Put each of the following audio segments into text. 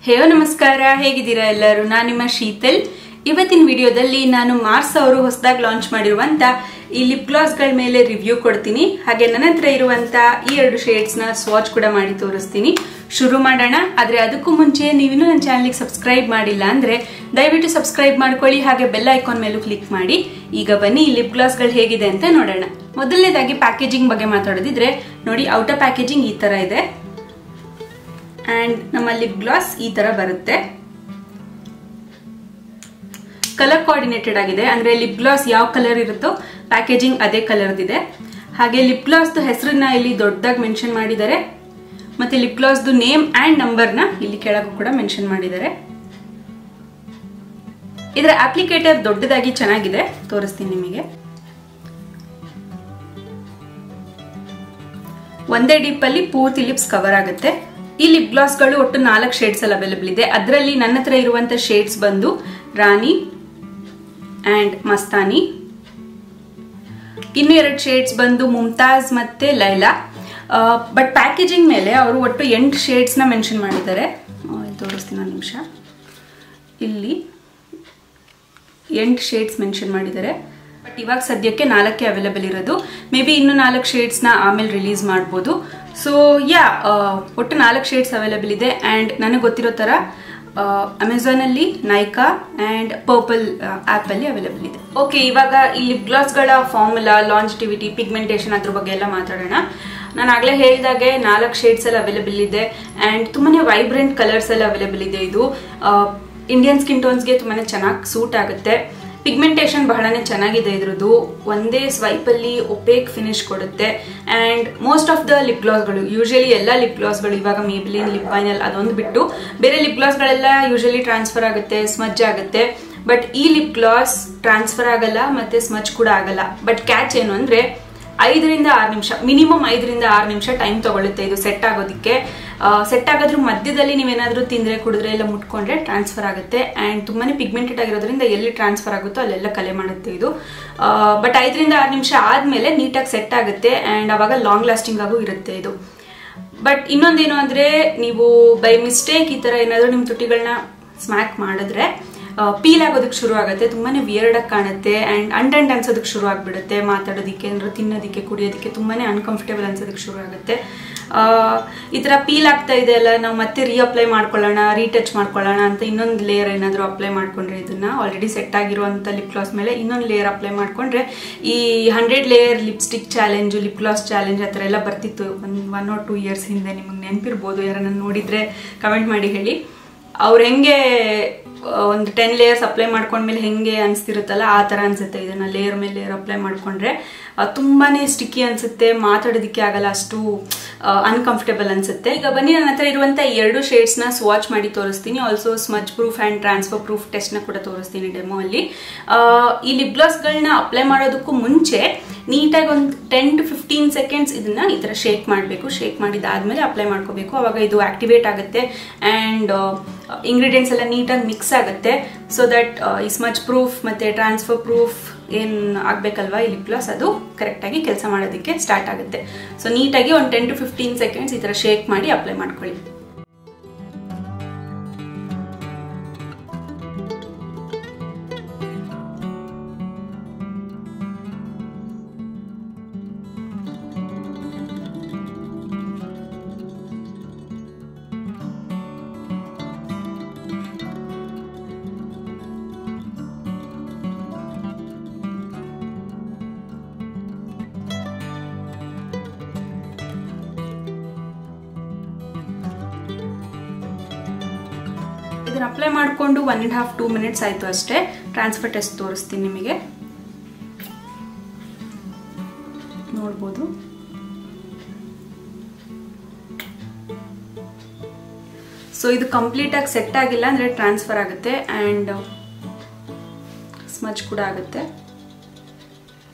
ಹೇಯೋ ನಮಸ್ಕಾರ, ಹೇಗಿದ್ದೀರಾ ಎಲ್ಲರೂ? ನಾನು ನಿಮ್ಮ ಶೀತಲ್. ಇವತ್ತಿನ ವಿಡಿಯೋದಲ್ಲಿ ನಾನು ಮಾರ್ಸ್ ಅವರು ಹೊಸದಾಗಿ ಲಾಂಚ್ ಮಾಡಿರುವಂತ ಈ ಲಿಪ್ ಗ್ಲಾಸ್ ಗಳ ಮೇಲೆ ರಿವ್ಯೂ ಕೊಡ್ತೀನಿ. ಹಾಗೆ ನನ್ನ ಹತ್ರ ಇರುವಂತ ಈ ಎರಡು ಶೇಡ್ಸ್ ನ ಸ್ವಾಚ್ ಕೂಡ ಮಾಡಿ ತೋರಿಸ್ತೀನಿ. ಶುರು ಮಾಡೋಣ. ಆದ್ರೆ ಅದಕ್ಕೂ ಮುಂಚೆ ನೀವಿನ್ನೂ ನನ್ನ ಚಾನಲ್ಗೆ ಸಬ್ಸ್ಕ್ರೈಬ್ ಮಾಡಿಲ್ಲ ಅಂದ್ರೆ ದಯವಿಟ್ಟು ಸಬ್ಸ್ಕ್ರೈಬ್ ಮಾಡ್ಕೊಳ್ಳಿ, ಹಾಗೆ ಬೆಲ್ ಐಕಾನ್ ಮೇಲೂ ಕ್ಲಿಕ್ ಮಾಡಿ. ಈಗ ಬನ್ನಿ ಈ ಲಿಪ್ ಗ್ಲಾಸ್ ಗಳು ಹೇಗಿದೆ ಅಂತ ನೋಡೋಣ. ಮೊದಲನೇದಾಗಿ ಪ್ಯಾಕೇಜಿಂಗ್ ಬಗ್ಗೆ ಮಾತಾಡೋದಿದ್ರೆ ನೋಡಿ, ಔಟರ್ ಪ್ಯಾಕೇಜಿಂಗ್ ಈ ತರ ಇದೆ ಅಂಡ್ ನಮ್ಮ ಲಿಪ್ ಗ್ಲಾಸ್ ಈ ತರ ಬರುತ್ತೆ. ಕಲರ್ ಕೋಆರ್ಡಿನೇಟೆಡ್ ಆಗಿದೆ, ಅಂದ್ರೆ ಲಿಪ್ ಗ್ಲಾಸ್ ಯಾವ ಕಲರ್ ಇರುತ್ತೋ ಪ್ಯಾಕೇಜಿಂಗ್ ಅದೇ ಕಲರ್ ಇದೆ. ಹಾಗೆ ಲಿಪ್ ಗ್ಲಾಸ್ ಹೆಸರನ್ನ ಇಲ್ಲಿ ದೊಡ್ಡದಾಗಿ ಮೆನ್ಷನ್ ಮಾಡಿದ್ದಾರೆ, ಮತ್ತೆ lip glass name and number ನ ಇಲ್ಲಿ ಕೆಳಗೂ ಕೂಡ ಮೆನ್ಷನ್ ಮಾಡಿದ್ದಾರೆ. ಇದರ ಅಪ್ಲಿಕೇಟರ್ ದೊಡ್ಡದಾಗಿ ಚೆನ್ನಾಗಿದೆ, ತೋರಿಸ್ತೀನಿ ನಿಮಗೆ. ಒಂದೇ ಡಿಪ್ ಅಲ್ಲಿ ಪೂರ್ತಿ ಲಿಪ್ಸ್ ಕವರ್ ಆಗುತ್ತೆ. ಈ ಲಿಪ್ ಗ್ಲಾಸ್ ಗಳು ಒಟ್ಟು 4 ಶೇಡ್ಸ್ ಅಲ್ಲಿ ಅವೈಲೇಬಲ್ ಇದೆ. ಅದರಲ್ಲಿ ನನ್ನ ಹತ್ರ ಇರುವಂತ ಶೇಡ್ಸ್ ಬಂದು ರಾಣಿ ಅಂಡ್ ಮಸ್ತಾನಿ. ಇನ್ನು 2 ಶೇಡ್ಸ್ ಬಂದು ಮುಮ್ತಾಜ್ ಮತ್ತೆ ಲೈಲಾ. ಬಟ್ ಪ್ಯಾಕೇಜಿಂಗ್ ಮೇಲೆ ಅವರು ಒಟ್ಟು 8 ಶೇಡ್ಸ್ ನ ಮೆನ್ಷನ್ ಮಾಡಿದ್ದಾರೆ. ತೋರಿಸ್ತೀನಿ ಒಂದು ನಿಮಿಷ. ಇಲ್ಲಿ 8 ಶೇಡ್ಸ್ ಮೆನ್ಷನ್ ಮಾಡಿದ್ದಾರೆ. ಬಟ್ ಇವಾಗ ಸದ್ಯಕ್ಕೆ 4 ಅವೈಲೇಬಲ್ ಇರೋದು. ಮೇ ಬಿ ಇನ್ನು 4 ಶೇಡ್ಸ್ ನ ಆಮೇಲೆ ರಿಲೀಸ್ ಮಾಡಬಹುದು. ಸೊ ಒಟ್ಟು 4 ಶೇಡ್ಸ್ ಅವೈಲೇಬಲ್ ಇದೆ. ಅಂಡ್ ನನಗೆ ಗೊತ್ತಿರೋ ತರ ಅಮೆಝಾನ್ ಅಲ್ಲಿ, ನೈಕಾ ಅಂಡ್ ಪರ್ಪಲ್ ಆಪ್ ಅಲ್ಲಿ ಅವೈಲೇಬಲ್ ಇದೆ. ಓಕೆ, ಇವಾಗ ಈ ಲಿಪ್ ಗ್ಲಾಸ್ ಗಳ ಫಾರ್ಮುಲಾ, ಲಾಂಜಿಟಿವಿಟಿ, ಪಿಗ್ಮೆಂಟೇಶನ್ ಅದ್ರ ಬಗ್ಗೆ ಎಲ್ಲ ಮಾತಾಡೋಣ. ನಾನು ಆಗ್ಲೇ ಹೇಳಿದಾಗೆ 4 ಶೇಡ್ಸ್ ಅಲ್ಲಿ ಅವೈಲೇಬಲ್ ಇದೆ ಅಂಡ್ ತುಂಬಾನೇ ವೈಬ್ರೆಂಟ್ ಕಲರ್ಸ್ ಅಲ್ಲಿ ಅವೈಲೇಬಲ್ ಇದೆ. ಇದು ಇಂಡಿಯನ್ ಸ್ಕಿನ್ ಟೋನ್ಸ್ಗೆ ತುಂಬಾನೇ ಚೆನ್ನಾಗಿ ಸೂಟ್ ಆಗುತ್ತೆ. ಪಿಗ್ಮೆಂಟೇಶನ್ ಬಹಳನೇ ಚೆನ್ನಾಗಿದೆ ಇದ್ರದ್ದು. ಒಂದೇ ಸ್ವೈಪ್ ಅಲ್ಲಿ ಒಪೇಕ್ ಫಿನಿಶ್ ಕೊಡುತ್ತೆ. And most of the lip glass ಗಳು, ಯೂಶಲಿ ಎಲ್ಲ ಲಿಪ್ ಗ್ಲಾಸ್ ಗಳು ಇವಾಗ ಮೇಬ್ಲಿನ್, ಲಿಪ್ ವೈನಲ್ ಅದೊಂದು ಬಿಟ್ಟು ಬೇರೆ ಲಿಪ್ ಗ್ಲಾಸ್ ಗಳೆಲ್ಲ ಯೂಶಲಿ ಟ್ರಾನ್ಸ್ಫರ್ ಆಗುತ್ತೆ, ಸ್ಮಜ್ ಆಗುತ್ತೆ. ಬಟ್ ಈ ಲಿಪ್ ಗ್ಲಾಸ್ ಟ್ರಾನ್ಸ್ಫರ್ ಆಗಲ್ಲ ಮತ್ತೆ ಸ್ಮಜ್ ಕೂಡ ಆಗಲ್ಲ. ಬಟ್ ಕ್ಯಾಚ್ ಏನು ಅಂದ್ರೆ 5 ರಿಂದ 6 ನಿಮಿಷ, ಮಿನಿಮಮ್ 5 ರಿಂದ 6 ನಿಮಿಷ ಟೈಮ್ ತಗೊಳುತ್ತೆ ಇದು ಸೆಟ್ ಆಗೋದಿಕ್ಕೆ. ಸೆಟ್ ಆಗೋದ್ರ ಮಧ್ಯದಲ್ಲಿ ನೀವೇನಾದ್ರೂ ತಿಂದ್ರೆ, ಕುಡಿದ್ರೆ ಎಲ್ಲ ಮುಟ್ಕೊಂಡ್ರೆ ಟ್ರಾನ್ಸ್ಫರ್ ಆಗುತ್ತೆ. ಅಂಡ್ ತುಂಬಾನೇ ಪಿಗ್ಮೆಂಟೆಡ್ ಆಗಿರೋದ್ರಿಂದ ಎಲ್ಲಿ ಟ್ರಾನ್ಸ್ಫರ್ ಆಗುತ್ತೋ ಅಲ್ಲೆಲ್ಲ ಕಲೆ ಮಾಡುತ್ತೆ ಇದು. ಬಟ್ 5 ರಿಂದ 6 ನಿಮಿಷ ಆದ್ಮೇಲೆ ನೀಟಾಗಿ ಸೆಟ್ ಆಗುತ್ತೆ ಅಂಡ್ ಅವಾಗ ಲಾಂಗ್ ಲಾಸ್ಟಿಂಗ್ ಆಗೂ ಇರುತ್ತೆ ಇದು. ಬಟ್ ಇನ್ನೊಂದೇನು ಅಂದ್ರೆ, ನೀವು ಬೈ ಮಿಸ್ಟೇಕ್ ಈ ತರ ಏನಾದ್ರು ನಿಮ್ ತುಟಿಗಳನ್ನ ಸ್ಮ್ಯಾಕ್ ಮಾಡಿದ್ರೆ ಪೀಲ್ ಆಗೋದಕ್ಕೆ ಶುರು ಆಗುತ್ತೆ. ತುಂಬಾನೇ ವಿಯರ್ಡ್ ಆಗಿ ಕಾಣುತ್ತೆ ಅಂಡ್ ಅಂಡ್ ಅನ್ಸೋದಕ್ಕೆ ಶುರು ಆಗ್ಬಿಡುತ್ತೆ. ಮಾತಾಡೋದಿಕ್ಕೆ, ಅಂದ್ರೆ ತಿನ್ನೋದಿಕ್ಕೆ, ಕುಡಿಯೋದಿಕ್ಕೆ ತುಂಬಾನೇ ಅನ್ಕಂಫರ್ಟೇಬಲ್ ಅನ್ಸೋದಕ್ಕೆ ಶುರು ಆಗುತ್ತೆ. ಈ ತರ ಪೀಲ್ ಆಗ್ತಾ ಇದೆ ಅಲ್ಲ, ನಾವು ಮತ್ತೆ ರೀಅಪ್ಲೈ ಮಾಡ್ಕೊಳ್ಳೋಣ, ರೀಟಚ್ ಮಾಡ್ಕೊಳ್ಳೋಣ ಅಂತ ಇನ್ನೊಂದು ಲೇಯರ್ ಏನಾದ್ರು ಅಪ್ಲೈ ಮಾಡ್ಕೊಂಡ್ರೆ, ಇದನ್ನ ಆಲ್ರೆಡಿ ಸೆಟ್ ಆಗಿರುವಂತ ಲಿಪ್ ಗ್ಲಾಸ್ ಮೇಲೆ ಇನ್ನೊಂದು ಲೇಯರ್ ಅಪ್ಲೈ ಮಾಡ್ಕೊಂಡ್ರೆ, ಈ 100 layer lipstick challenge, lip glass challenge ಆ ಥರ ಎಲ್ಲ ಬರ್ತಿತ್ತು 1 or 2 years ಹಿಂದೆ. ನಿಮಗೆ ನೆನಪಿರ್ಬೋದು, ಯಾರನ್ನ ನೋಡಿದ್ರೆ ಕಮೆಂಟ್ ಮಾಡಿ ಹೇಳಿ. ಅವ್ರು ಹೆಂಗೆ ಒಂದು 10 ಲೇಯರ್ಸ್ ಅಪ್ಲೈ ಮಾಡ್ಕೊಂಡ್ಮೇಲೆ ಹೆಂಗೆ ಅನ್ಸ್ತಿರುತ್ತಲ್ಲ, ಆ ತರ ಅನ್ಸುತ್ತೆ. ಇದನ್ನ ಲೇಯರ್ ಮೇಲೆ ಲೇಯರ್ ಅಪ್ಲೈ ಮಾಡ್ಕೊಂಡ್ರೆ ತುಂಬಾನೇ ಸ್ಟಿಕ್ಕಿ ಅನ್ಸುತ್ತೆ, ಮಾತಾಡೋದಿಕ್ಕೆ ಆಗಲ್ಲ, ಅಷ್ಟು ಅನ್ಕಂಫರ್ಟೇಬಲ್ ಅನ್ಸುತ್ತೆ. ಈಗ ಬನ್ನಿ, ನನ್ನ ಹತ್ರ ಇರುವಂತ 2 ಶೇಡ್ಸ್ ನ ಸ್ವಾಚ್ ಮಾಡಿ ತೋರಿಸ್ತೀನಿ. Also smudge proof and transfer proof test ನ ಕೂಡ ತೋರಿಸ್ತೀನಿ ಡೆಮೋ ಅಲ್ಲಿ. ಈ ಲಿಪ್ ಗ್ಲಾಸ್ ಗಳನ್ನ ಅಪ್ಲೈ ಮಾಡೋದಕ್ಕೂ ಮುಂಚೆ ನೀಟಾಗಿ ಒಂದು 10 to 15 seconds ಇದನ್ನ ಈ ತರ ಶೇಕ್ ಮಾಡಬೇಕು. ಶೇಕ್ ಮಾಡಿದಾದ್ಮೇಲೆ ಅಪ್ಲೈ ಮಾಡ್ಕೋಬೇಕು. ಅವಾಗ ಇದು ಆಕ್ಟಿವೇಟ್ ಆಗುತ್ತೆ ಅಂಡ್ ಇಂಗ್ರೀಡಿಯೆಂಟ್ಸ್ ಎಲ್ಲ ನೀಟಾಗಿ ಮಿಕ್ಸ್ ಆಗುತ್ತೆ. ಸೊ ದಟ್ ಈ ಸ್ಮಜ್ ಪ್ರೂಫ್ ಮತ್ತೆ ಟ್ರಾನ್ಸ್ಫರ್ ಪ್ರೂಫ್ ಏನ್ ಆಗ್ಬೇಕಲ್ವಾ ಈ ಲಿಪ್ ಗ್ಲಾಸ್, ಅದು ಕರೆಕ್ಟ್ ಆಗಿ ಕೆಲಸ ಮಾಡೋದಕ್ಕೆ ಸ್ಟಾರ್ಟ್ ಆಗುತ್ತೆ. ಸೊ ನೀಟಾಗಿ ಒಂದು 10 to 15 seconds ಈ ತರ ಶೇಕ್ ಮಾಡಿ ಅಪ್ಲೈ ಮಾಡ್ಕೊಳ್ಳಿ. ಇದನ್ನ ಅಪ್ಲೈ ಮಾಡಿಕೊಂಡು 1.5-2 minutes ಆಯ್ತು ಅಷ್ಟೇ. ಟ್ರಾನ್ಸ್ಫರ್ ಟೆಸ್ಟ್ ತೋರಿಸ್ತೀನಿ ನಿಮಗೆ, ನೋಡ್ಬೋದು. ಸೊ ಇದು ಕಂಪ್ಲೀಟ್ ಆಗಿ ಸೆಟ್ ಆಗಿಲ್ಲ ಅಂದ್ರೆ ಟ್ರಾನ್ಸ್ಫರ್ ಆಗುತ್ತೆ ಅಂಡ್ ಸ್ಮಜ್ ಕೂಡ ಆಗುತ್ತೆ.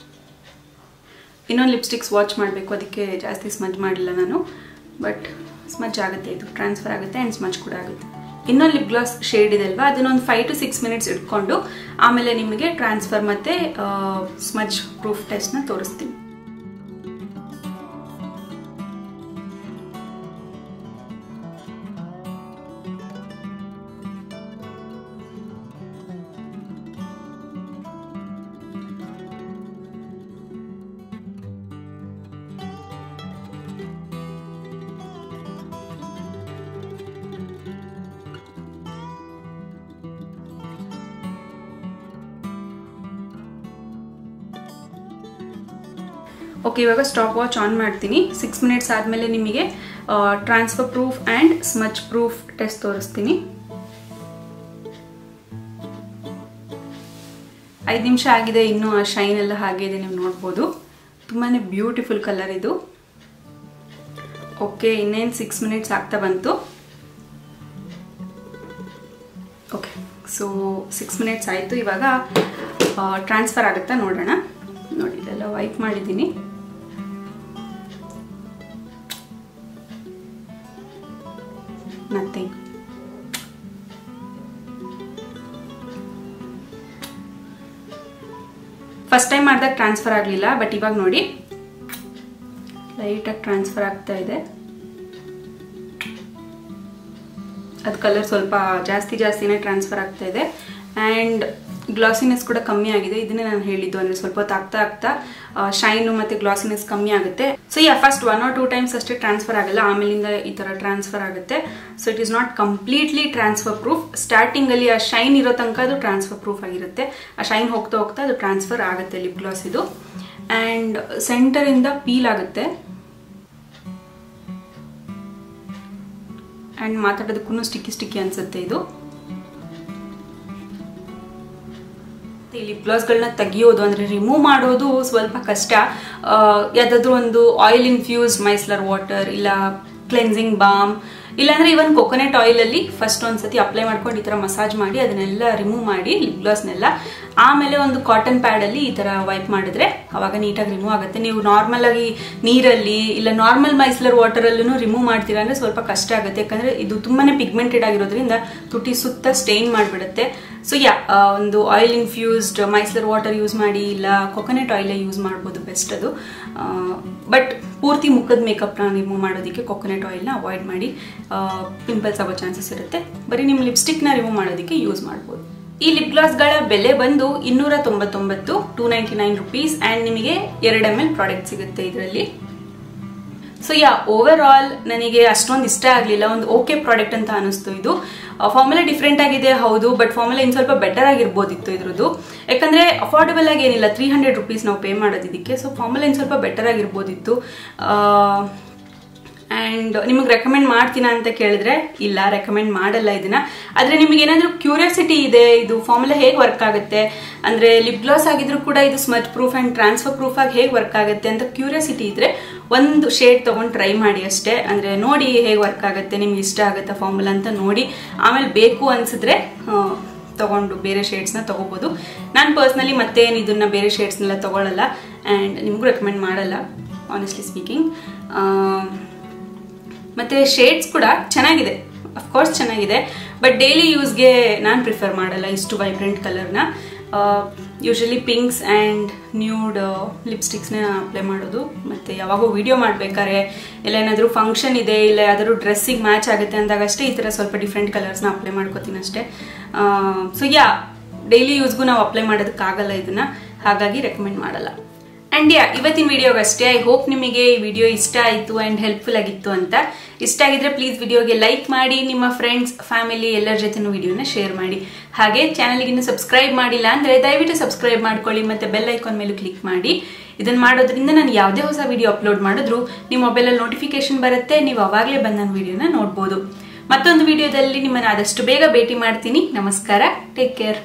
ಇನ್ನೊಂದು ಲಿಪ್ಸ್ಟಿಕ್ ಸ್ವಾಚ್ ಮಾಡಬೇಕು, ಅದಕ್ಕೆ ಜಾಸ್ತಿ ಸ್ಮಜ್ ಮಾಡಿಲ್ಲ ನಾನು. ಬಟ್ ಸ್ಮಜ್ ಆಗುತ್ತೆ, ಇದು ಟ್ರಾನ್ಸ್ಫರ್ ಆಗುತ್ತೆ ಅಂಡ್ ಸ್ಮಜ್ ಕೂಡ ಆಗುತ್ತೆ. ಇನ್ನೊಂದು ಲಿಪ್ ಗ್ಲಾಸ್ ಶೇಡ್ ಇದೆ ಅಲ್ವಾ, ಅದನ್ನೊಂದು 5 to 6 minutes ಇಟ್ಕೊಂಡು ಆಮೇಲೆ ನಿಮಗೆ ಟ್ರಾನ್ಸ್ಫರ್ ಮತ್ತೆ ಸ್ಮಜ್ ಪ್ರೂಫ್ ಟೆಸ್ಟ್ ನ ತೋರಿಸ್ತೀನಿ. ಓಕೆ, ಇವಾಗ ಸ್ಟಾಪ್ ವಾಚ್ ಆನ್ ಮಾಡ್ತೀನಿ. 6 ಮಿನಿಟ್ಸ್ ಆದಮೇಲೆ ನಿಮಗೆ transfer proof and smudge proof test ತೋರಿಸ್ತೀನಿ. 5 ನಿಮಿಷ ಆಗಿದೆ, ಇನ್ನೂ ಆ ಶೈನ್ ಎಲ್ಲ ಹಾಗೆ ಇದೆ, ನೀವು ನೋಡ್ಬೋದು. ತುಂಬಾ ಬ್ಯೂಟಿಫುಲ್ ಕಲರ್ ಇದು. ಓಕೆ, ಇನ್ನೇನು 6 ಮಿನಿಟ್ಸ್ ಆಗ್ತಾ ಬಂತು. ಓಕೆ, ಸೊ 6 ಮಿನಿಟ್ಸ್ ಆಯಿತು. ಇವಾಗ ಟ್ರಾನ್ಸ್ಫರ್ ಆಗುತ್ತಾ ನೋಡೋಣ. ನೋಡಿ, ಇದೆಲ್ಲ ವೈಪ್ ಮಾಡಿದ್ದೀನಿ. ನಥಿಂಗ್. ಫಸ್ಟ್ ಟೈಮ್ ಮಾಡಿದಾಗ ಟ್ರಾನ್ಸ್ಫರ್ ಆಗಲಿಲ್ಲ, ಬಟ್ ಇವಾಗ ನೋಡಿ ಲೈಟಾಗಿ ಟ್ರಾನ್ಸ್ಫರ್ ಆಗ್ತಾ ಇದೆ. ಅದು ಕಲರ್ ಸ್ವಲ್ಪ ಜಾಸ್ತಿನೇ ಟ್ರಾನ್ಸ್ಫರ್ ಆಗ್ತಾ ಇದೆ. ಆ್ಯಂಡ್ ಗ್ಲಾಸಿನೆಸ್ ಕೂಡ ಕಮ್ಮಿ ಆಗಿದೆ. ಇದನ್ನೇ ನಾನು ಹೇಳಿದ್ದು, ಅಂದರೆ ಸ್ವಲ್ಪ ಹೊತ್ತು ಆಗ್ತಾ ಶೈನು ಮತ್ತು ಗ್ಲಾಸಿನೆಸ್ ಕಮ್ಮಿ ಆಗುತ್ತೆ. ಸೊ ಫಸ್ಟ್ 1 or 2 ಟೈಮ್ಸ್ ಅಷ್ಟೇ ಟ್ರಾನ್ಸ್ಫರ್ ಆಗಲ್ಲ, ಆಮೇಲಿಂದ ಈ ಥರ ಟ್ರಾನ್ಸ್ಫರ್ ಆಗುತ್ತೆ. So it is not completely transfer proof. ಸ್ಟಾರ್ಟಿಂಗಲ್ಲಿ ಆ ಶೈನ್ ಇರೋ ತನಕ ಅದು ಟ್ರಾನ್ಸ್ಫರ್ ಪ್ರೂಫ್ ಆಗಿರುತ್ತೆ. ಆ ಶೈನ್ ಹೋಗ್ತಾ ಅದು ಟ್ರಾನ್ಸ್ಫರ್ ಆಗುತ್ತೆ ಲಿಪ್ ಗ್ಲಾಸ್ ಇದು. ಆ್ಯಂಡ್ ಸೆಂಟರಿಂದ ಪೀಲ್ ಆಗುತ್ತೆ. ಆ್ಯಂಡ್ ಮಾತಾಡೋದಕ್ಕೂ ಸ್ಟಿಕ್ಕಿ ಅನ್ಸುತ್ತೆ ಇದು. ಈ ಲಿಪ್ ಗ್ಲಾಸ್ಗಳನ್ನ ತೆಗಿಯೋದು ಅಂದರೆ ರಿಮೂವ್ ಮಾಡೋದು ಸ್ವಲ್ಪ ಕಷ್ಟ. ಯಾವುದಾದ್ರೂ ಒಂದು ಆಯಿಲ್ ಇನ್ಫ್ಯೂಸ್ಡ್ ಮೈಸ್ಲರ್ ವಾಟರ್, ಇಲ್ಲ ಕ್ಲೆನ್ಸಿಂಗ್ ಬಾಮ್, ಇಲ್ಲಾಂದ್ರೆ ಇವನ್ ಕೊಕೊನಟ್ ಆಯಿಲಲ್ಲಿ ಫಸ್ಟ್ ಒಂದ್ಸತಿ ಅಪ್ಲೈ ಮಾಡ್ಕೊಂಡು ಈ ಥರ ಮಸಾಜ್ ಮಾಡಿ ಅದನ್ನೆಲ್ಲ ರಿಮೂವ್ ಮಾಡಿ ಲಿಪ್ ಗ್ಲಾಸ್ನೆಲ್ಲ, ಆಮೇಲೆ ಒಂದು ಕಾಟನ್ ಪ್ಯಾಡಲ್ಲಿ ಈ ಥರ ವೈಪ್ ಮಾಡಿದ್ರೆ ಅವಾಗ ನೀಟಾಗಿ ರಿಮೂವ್ ಆಗುತ್ತೆ. ನೀವು ನಾರ್ಮಲ್ ಆಗಿ ನೀರಲ್ಲಿ ಇಲ್ಲ ನಾರ್ಮಲ್ ಮೈಸ್ಲರ್ ವಾಟರಲ್ಲೂ ರಿಮೂವ್ ಮಾಡ್ತೀರಾ ಅಂದರೆ ಸ್ವಲ್ಪ ಕಷ್ಟ ಆಗುತ್ತೆ. ಯಾಕಂದರೆ ಇದು ತುಂಬಾ ಪಿಗ್ಮೆಂಟೆಡ್ ಆಗಿರೋದ್ರಿಂದ ತುಟಿ ಸುತ್ತ ಸ್ಟೇನ್ ಮಾಡಿಬಿಡುತ್ತೆ. ಸೊ ಒಂದು ಆಯಿಲ್ ಇನ್ಫ್ಯೂಸ್ಡ್ ಮೈಸ್ಲರ್ ವಾಟರ್ ಯೂಸ್ ಮಾಡಿ, ಇಲ್ಲ ಕೊಕೊನಟ್ ಆಯಿಲೇ ಯೂಸ್ ಮಾಡ್ಬೋದು, ಬೆಸ್ಟ್ ಅದು. ಬಟ್ ಪೂರ್ತಿ ಮುಖದ ಮೇಕಪ್ನ ರಿಮೂವ್ ಮಾಡೋದಕ್ಕೆ ಕೊಕೊನಟ್ ಆಯಿಲ್ನ ಅವಾಯ್ಡ್ ಮಾಡಿ, ಪಿಂಪಲ್ಸ್ ಆಗೋ ಚಾನ್ಸಸ್ ಇರುತ್ತೆ. ಬರೀ ನಿಮ್ಮ ಲಿಪ್ಸ್ಟಿಕ್ನ ರಿಮೂವ್ ಮಾಡೋದಕ್ಕೆ ಯೂಸ್ ಮಾಡ್ಬೋದು. ಈ ಲಿಪ್ ಗ್ಲಾಸ್ಗಳ ಬೆಲೆ ಬಂದು 299, 299 ರುಪೀಸ್. ಆ್ಯಂಡ್ ನಿಮಗೆ 2 ml ಪ್ರಾಡಕ್ಟ್ ಸಿಗುತ್ತೆ ಇದರಲ್ಲಿ. ಸೊ ಓವರ್ ಆಲ್ ನನಗೆ ಅಷ್ಟೊಂದು ಇಷ್ಟ ಆಗಲಿಲ್ಲ, ಒಂದು ಓಕೆ ಪ್ರಾಡಕ್ಟ್ ಅಂತ ಅನಿಸ್ತು ಇದು. ಫಾರ್ಮುಲಾ ಡಿಫ್ರೆಂಟ್ ಆಗಿದೆ ಹೌದು, ಬಟ್ ಫಾರ್ಮುಲಾ ಇನ್ನು ಸ್ವಲ್ಪ ಬೆಟರ್ ಆಗಿರ್ಬೋದಿತ್ತು ಇದ್ರದ್ದು. ಯಾಕಂದರೆ ಅಫೋರ್ಡೆಬಲ್ ಆಗಿ ಏನಿಲ್ಲ, 300 ರುಪೀಸ್ ನಾವು ಪೇ ಮಾಡೋದಿದ್ದಕ್ಕೆ. ಸೊ ಫಾರ್ಮುಲಾ ಇನ್ನು ಸ್ವಲ್ಪ ಬೆಟರ್ ಆಗಿರ್ಬೋದಿತ್ತು. ಆ್ಯಂಡ್ ನಿಮಗೆ ರೆಕಮೆಂಡ್ ಮಾಡ್ತೀನಾ ಅಂತ ಕೇಳಿದ್ರೆ ಇಲ್ಲ, ರೆಕಮೆಂಡ್ ಮಾಡಲ್ಲ ಇದನ್ನ. ಆದರೆ ನಿಮಗೆ ಏನಾದರೂ ಕ್ಯೂರಿಯಾಸಿಟಿ ಇದೆ ಇದು ಫಾರ್ಮುಲಾ ಹೇಗೆ ವರ್ಕ್ ಆಗುತ್ತೆ, ಅಂದರೆ ಲಿಪ್ ಗ್ಲಾಸ್ ಆಗಿದ್ರು ಕೂಡ ಇದು smudge proof and transfer proof ಆಗಿ ಹೇಗೆ ವರ್ಕ್ ಆಗುತ್ತೆ ಅಂತ ಕ್ಯೂರಿಯಾಸಿಟಿ ಇದ್ರೆ ಒಂದು ಶೇಡ್ ತೊಗೊಂಡು ಟ್ರೈ ಮಾಡಿ ಅಷ್ಟೇ. ಅಂದರೆ ನೋಡಿ ಹೇಗೆ ವರ್ಕ್ ಆಗುತ್ತೆ, ನಿಮ್ಗೆ ಇಷ್ಟ ಆಗುತ್ತೆ ಫಾರ್ಮುಲಾ ಅಂತ ನೋಡಿ, ಆಮೇಲೆ ಬೇಕು ಅನಿಸಿದ್ರೆ ತೊಗೊಂಡು ಬೇರೆ ಶೇಡ್ಸ್ನ ತೊಗೋಬೋದು. ನಾನು ಪರ್ಸ್ನಲಿ ಮತ್ತೇನು ಇದನ್ನ ಬೇರೆ ಶೇಡ್ಸ್ನೆಲ್ಲ ತೊಗೊಳ್ಳಲ್ಲ ಆ್ಯಂಡ್ ನಿಮಗೂ ರೆಕಮೆಂಡ್ ಮಾಡಲ್ಲ ಆನೆಸ್ಟ್ಲಿ ಸ್ಪೀಕಿಂಗ್. ಮತ್ತು ಶೇಡ್ಸ್ ಕೂಡ ಚೆನ್ನಾಗಿದೆ, ಅಫ್ಕೋರ್ಸ್ ಚೆನ್ನಾಗಿದೆ, ಬಟ್ ಡೈಲಿ ಯೂಸ್ಗೆ ನಾನು ಪ್ರಿಫರ್ ಮಾಡಲ್ಲ ಇಷ್ಟು ವೈಬ್ರೆಂಟ್ ಕಲರ್ನ. ಯೂಶಲಿ ಪಿಂಕ್ಸ್ ಆ್ಯಂಡ್ ನ್ಯೂಡ್ ಲಿಪ್ಸ್ಟಿಕ್ಸ್ನ ಅಪ್ಲೈ ಮಾಡೋದು. ಮತ್ತು ಯಾವಾಗೋ ವಿಡಿಯೋ ಮಾಡಬೇಕಾದ್ರೆ ಇಲ್ಲ ಏನಾದರೂ ಫಂಕ್ಷನ್ ಇದೆ, ಇಲ್ಲ ಯಾವ್ದಾದ್ರು ಡ್ರೆಸ್ಸಿಗೆ ಮ್ಯಾಚ್ ಆಗುತ್ತೆ ಅಂದಾಗಷ್ಟೇ ಈ ಥರ ಸ್ವಲ್ಪ ಡಿಫ್ರೆಂಟ್ ಕಲರ್ಸ್ನ ಅಪ್ಲೈ ಮಾಡ್ಕೋತೀನಿ ಅಷ್ಟೇ. ಸೊ ಡೈಲಿ ಯೂಸ್ಗೂ ನಾವು ಅಪ್ಲೈ ಮಾಡೋದಕ್ಕಾಗಲ್ಲ ಇದನ್ನು, ಹಾಗಾಗಿ ರೆಕಮೆಂಡ್ ಮಾಡಲ್ಲ. ಆ್ಯಂಡ್ ಇವತ್ತಿನ ವಿಡಿಯೋಗಷ್ಟೇ. ಐ ಹೋಪ್ ನಿಮಗೆ ಈ ವಿಡಿಯೋ ಇಷ್ಟ ಆಯಿತು ಆ್ಯಂಡ್ ಹೆಲ್ಪ್ಫುಲ್ ಆಗಿತ್ತು ಅಂತ. ಇಷ್ಟ ಆಗಿದ್ರೆ ಪ್ಲೀಸ್ ವಿಡಿಯೋಗೆ ಲೈಕ್ ಮಾಡಿ, ನಿಮ್ಮ ಫ್ರೆಂಡ್ಸ್ ಫ್ಯಾಮಿಲಿ ಎಲ್ಲರ ಜೊತೆನೂ ವಿಡಿಯೋನ ಶೇರ್ ಮಾಡಿ. ಹಾಗೆ ಚಾನಲ್ಗೆ ಇನ್ನೂ ಸಬ್ಸ್ಕ್ರೈಬ್ ಮಾಡಿಲ್ಲ ಅಂದರೆ ದಯವಿಟ್ಟು ಸಬ್ಸ್ಕ್ರೈಬ್ ಮಾಡ್ಕೊಳ್ಳಿ ಮತ್ತು ಬೆಲ್ ಐಕಾನ್ ಮೇಲೂ ಕ್ಲಿಕ್ ಮಾಡಿ. ಇದನ್ನು ಮಾಡೋದ್ರಿಂದ ನಾನು ಯಾವುದೇ ಹೊಸ ವಿಡಿಯೋ ಅಪ್ಲೋಡ್ ಮಾಡಿದ್ರು ನಿಮ್ಮ ಮೊಬೈಲಲ್ಲಿ ನೋಟಿಫಿಕೇಶನ್ ಬರುತ್ತೆ, ನೀವು ಅವಾಗಲೇ ಬಂದು ನನ್ನ ವಿಡಿಯೋನ ನೋಡ್ಬೋದು. ಮತ್ತೊಂದು ವಿಡಿಯೋದಲ್ಲಿ ನಿಮ್ಮನ್ನು ಆದಷ್ಟು ಬೇಗ ಭೇಟಿ ಮಾಡ್ತೀನಿ. ನಮಸ್ಕಾರ, ಟೇಕ್ ಕೇರ್.